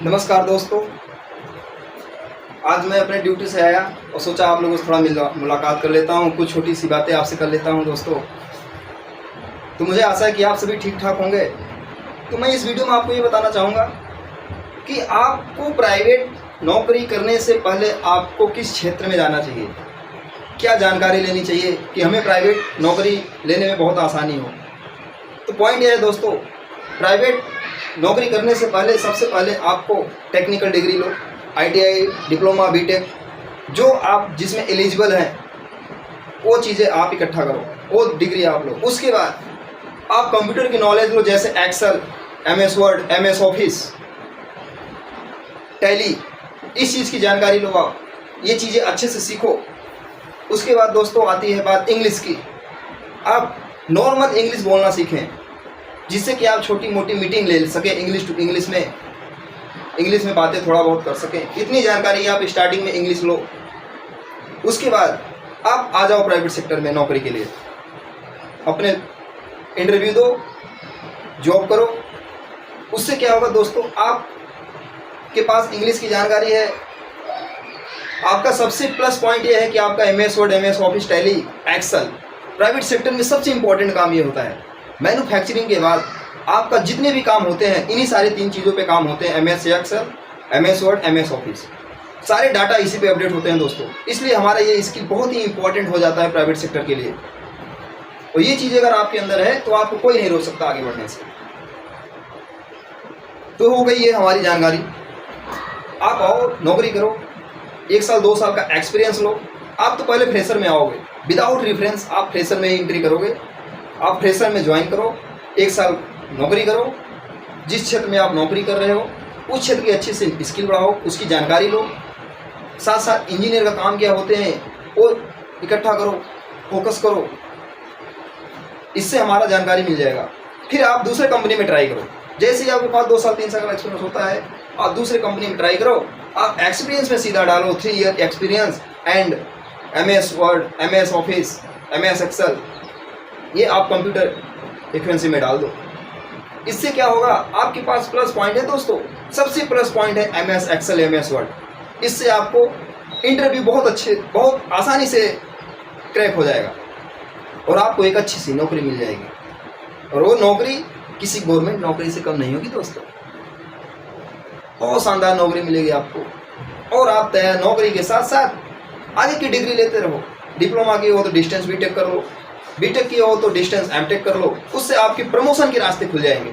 नमस्कार दोस्तों। आज मैं अपने ड्यूटी से आया और सोचा आप लोगों से थोड़ा मुलाकात कर लेता हूँ, कुछ छोटी सी बातें आपसे कर लेता हूँ दोस्तों। तो मुझे आशा है कि आप सभी ठीक ठाक होंगे। तो मैं इस वीडियो में आपको ये बताना चाहूँगा कि आपको प्राइवेट नौकरी करने से पहले आपको किस क्षेत्र में जाना चाहिए, क्या जानकारी लेनी चाहिए कि हमें प्राइवेट नौकरी लेने में बहुत आसानी हो। तो पॉइंट यह है दोस्तों, प्राइवेट नौकरी करने से पहले सबसे पहले आपको टेक्निकल डिग्री लो, ITI, डिप्लोमा, बीटेक, जो आप जिसमें एलिजिबल हैं वो चीज़ें आप इकट्ठा करो, वो डिग्री आप लो। उसके बाद आप कंप्यूटर की नॉलेज लो, जैसे Excel, MS Word, MS Office, Tally, इस चीज़ की जानकारी लो। आप ये चीज़ें अच्छे से सीखो। उसके बाद दोस्तों आती है बात इंग्लिश की। आप नॉर्मल इंग्लिश बोलना सीखें, जिससे कि आप छोटी मोटी मीटिंग ले सकें, इंग्लिश टू इंग्लिश में बातें थोड़ा बहुत कर सकें। इतनी जानकारी आप स्टार्टिंग में इंग्लिश लो। उसके बाद आप आ जाओ प्राइवेट सेक्टर में नौकरी के लिए, अपने इंटरव्यू दो, जॉब करो। उससे क्या होगा दोस्तों, आपके पास इंग्लिश की जानकारी है। आपका सबसे प्लस पॉइंट ये है कि आपका MS Word, MS Office, Tally, Excel. Private sector में सबसे इंपॉर्टेंट काम ये होता है। मैन्युफैक्चरिंग के बाद आपका जितने भी काम होते हैं, इन्हीं सारी 3 चीज़ों पे काम होते हैं, MS Excel, MS Word, MS Office. सारे डाटा इसी पे अपडेट होते हैं दोस्तों। इसलिए हमारा ये स्किल बहुत ही इंपॉर्टेंट हो जाता है प्राइवेट सेक्टर के लिए। और ये चीज़ अगर आपके अंदर है तो आपको कोई नहीं रोक सकता आगे बढ़ने से। तो हो गई ये हमारी जानकारी। आप आओ, नौकरी करो, 1 साल 2 साल का एक्सपीरियंस लो। आप तो पहले फ्रेशर में आओगे, विदाउट रेफरेंस आप फ्रेशर में ही एंट्री करोगे। आप फ्रेशर में ज्वाइन करो, 1 साल नौकरी करो। जिस क्षेत्र में आप नौकरी कर रहे हो उस क्षेत्र की अच्छे से स्किल बढ़ाओ, उसकी जानकारी लो। साथ साथ इंजीनियर का काम क्या होते हैं वो इकट्ठा करो, फोकस करो। इससे हमारा जानकारी मिल जाएगा। फिर आप दूसरे कंपनी में ट्राई करो। जैसे ही आपके पास 2 साल 3 साल का एक्सपीरियंस होता है, आप दूसरे कंपनी में ट्राई करो। आप एक्सपीरियंस में सीधा डालो 3 year experience and MS Word, MS Office, MS Excel, ये आप कंप्यूटर फ्रीक्वेंसी में डाल दो। इससे क्या होगा, आपके पास प्लस पॉइंट है दोस्तों। सबसे प्लस पॉइंट है MS एक्सेल, MS वर्ड। इससे आपको इंटरव्यू बहुत आसानी से क्रैक हो जाएगा और आपको एक अच्छी सी नौकरी मिल जाएगी। और वो नौकरी किसी गवर्नमेंट नौकरी से कम नहीं होगी दोस्तों। बहुत शानदार नौकरी मिलेगी आपको। और आप तैयार नौकरी के साथ साथ आगे की डिग्री लेते रहो। डिप्लोमा की हो तो डिस्टेंस बीटेक कर लो, बीटेक की हो तो डिस्टेंस एमटेक कर लो। उससे आपके प्रमोशन के रास्ते खुल जाएंगे।